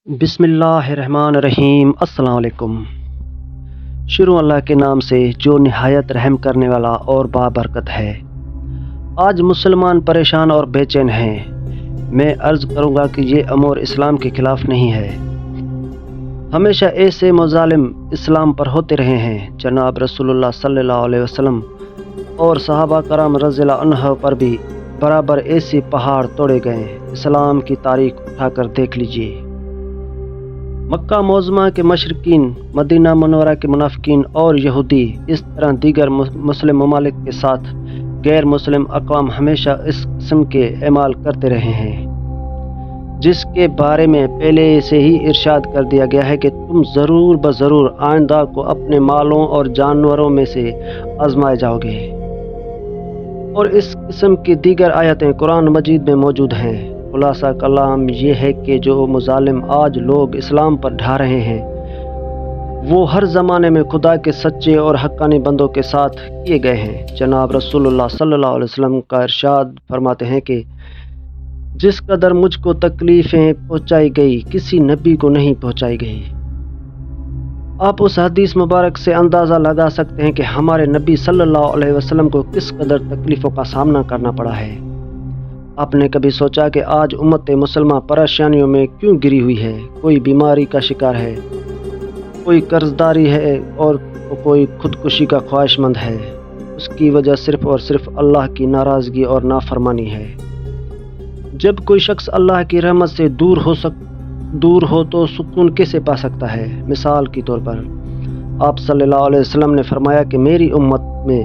بسم اللہ الرحمن الرحیم۔ السلام علیکم۔ شروع اللہ کے نام سے جو نہایت رحم کرنے والا اور بابرکت ہے۔ آج مسلمان پریشان اور بے چین ہیں۔ میں عرض کروں گا کہ یہ امور اسلام کے خلاف نہیں ہے۔ ہمیشہ ایسے مظالم اسلام پر ہوتے رہے ہیں۔ جناب رسول اللہ صلی اللہ علیہ وسلم اور صحابہ کرام رضی اللہ عنہ پر بھی برابر ایسے پہاڑ توڑے گئے۔ اسلام کی تاریخ اٹھا کر دیکھ لیجیے۔ مکہ معظمہ کے مشرکین، مدینہ منورہ کے منافقین اور یہودی، اس طرح دیگر مسلم ممالک کے ساتھ غیر مسلم اقوام ہمیشہ اس قسم کے اعمال کرتے رہے ہیں، جس کے بارے میں پہلے سے ہی ارشاد کر دیا گیا ہے کہ تم ضرور بضرور آئندہ کو اپنے مالوں اور جانوروں میں سے آزمائے جاؤ گے۔ اور اس قسم کی دیگر آیتیں قرآن مجید میں موجود ہیں۔ خلاصہ کلام یہ ہے کہ جو مظالم آج لوگ اسلام پر ڈھا رہے ہیں وہ ہر زمانے میں خدا کے سچے اور حقانی بندوں کے ساتھ کیے گئے ہیں۔ جناب رسول اللہ صلی اللہ علیہ وسلم کا ارشاد فرماتے ہیں کہ جس قدر مجھ کو تکلیفیں پہنچائی گئی کسی نبی کو نہیں پہنچائی گئی۔ آپ اس حدیث مبارک سے اندازہ لگا سکتے ہیں کہ ہمارے نبی صلی اللہ علیہ وسلم کو کس قدر تکلیفوں کا سامنا کرنا پڑا ہے۔ آپ نے کبھی سوچا کہ آج امت مسلمہ پریشانیوں میں کیوں گری ہوئی ہے؟ کوئی بیماری کا شکار ہے، کوئی قرضداری ہے اور کوئی خودکشی کا خواہش مند ہے۔ اس کی وجہ صرف اور صرف اللہ کی ناراضگی اور نافرمانی ہے۔ جب کوئی شخص اللہ کی رحمت سے دور ہو تو سکون کیسے پا سکتا ہے؟ مثال کے طور پر آپ صلی اللہ علیہ وسلم نے فرمایا کہ میری امت میں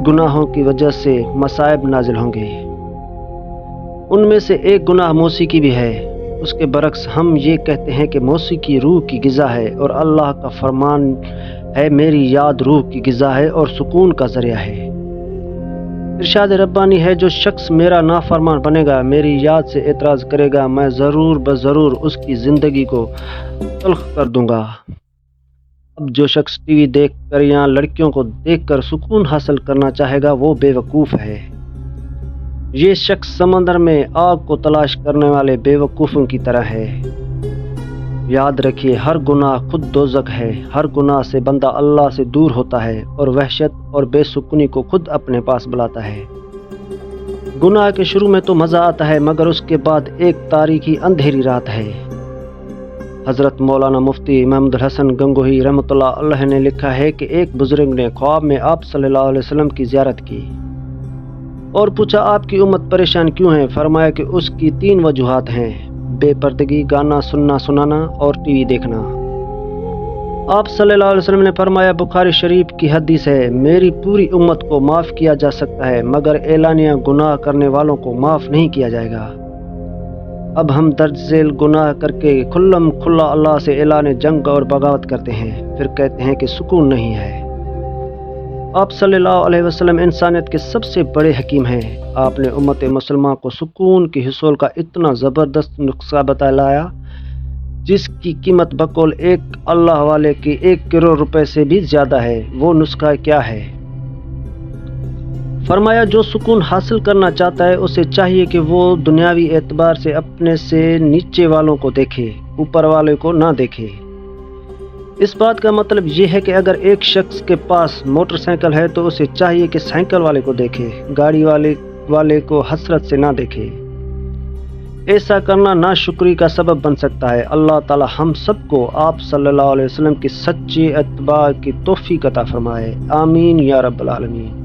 گناہوں کی وجہ سے مصائب نازل ہوں گے۔ ان میں سے ایک گناہ موسیقی بھی ہے۔ اس کے برعکس ہم یہ کہتے ہیں کہ موسیقی روح کی غذا ہے، اور اللہ کا فرمان ہے میری یاد روح کی غذا ہے اور سکون کا ذریعہ ہے۔ ارشاد ربانی ہے جو شخص میرا نافرمان بنے گا، میری یاد سے اعتراض کرے گا، میں ضرور بضرور اس کی زندگی کو تلخ کر دوں گا۔ اب جو شخص ٹی وی دیکھ کر یا لڑکیوں کو دیکھ کر سکون حاصل کرنا چاہے گا وہ بے وقوف ہے۔ یہ شخص سمندر میں آگ کو تلاش کرنے والے بے وقوفوں کی طرح ہے۔ یاد رکھیے ہر گناہ خود دوزخ ہے۔ ہر گناہ سے بندہ اللہ سے دور ہوتا ہے اور وحشت اور بے سکونی کو خود اپنے پاس بلاتا ہے۔ گناہ کے شروع میں تو مزہ آتا ہے مگر اس کے بعد ایک تاریکی اندھیری رات ہے۔ حضرت مولانا مفتی محمد الحسن گنگوہی رحمۃ اللہ علیہ نے لکھا ہے کہ ایک بزرگ نے خواب میں آپ صلی اللہ علیہ وسلم کی زیارت کی اور پوچھا آپ کی امت پریشان کیوں ہے؟ فرمایا کہ اس کی 3 وجوہات ہیں: بے پردگی، گانا سنانا اور ٹی وی دیکھنا۔ آپ صلی اللہ علیہ وسلم نے فرمایا، بخاری شریف کی حدیث ہے، میری پوری امت کو معاف کیا جا سکتا ہے مگر اعلانیہ گناہ کرنے والوں کو معاف نہیں کیا جائے گا۔ اب ہم درج ذیل گناہ کر کے کھلم کھلا اللہ سے اعلان جنگ اور بغاوت کرتے ہیں، پھر کہتے ہیں کہ سکون نہیں ہے۔ آپ صلی اللہ علیہ وسلم انسانیت کے سب سے بڑے حکیم ہیں۔ آپ نے امت مسلمہ کو سکون کے حصول کا اتنا زبردست نسخہ بتلایا جس کی قیمت بقول ایک اللہ والے کی 1 کروڑ روپے سے بھی زیادہ ہے۔ وہ نسخہ کیا ہے؟ فرمایا جو سکون حاصل کرنا چاہتا ہے اسے چاہیے کہ وہ دنیاوی اعتبار سے اپنے سے نیچے والوں کو دیکھے، اوپر والے کو نہ دیکھے۔ اس بات کا مطلب یہ ہے کہ اگر ایک شخص کے پاس موٹر سائیکل ہے تو اسے چاہیے کہ سائیکل والے کو دیکھے، گاڑی والے کو حسرت سے نہ دیکھے۔ ایسا کرنا ناشکری کا سبب بن سکتا ہے۔ اللہ تعالی ہم سب کو آپ صلی اللہ علیہ وسلم کی سچی اتباع کی توفیق عطا فرمائے۔ آمین یا رب العالمین۔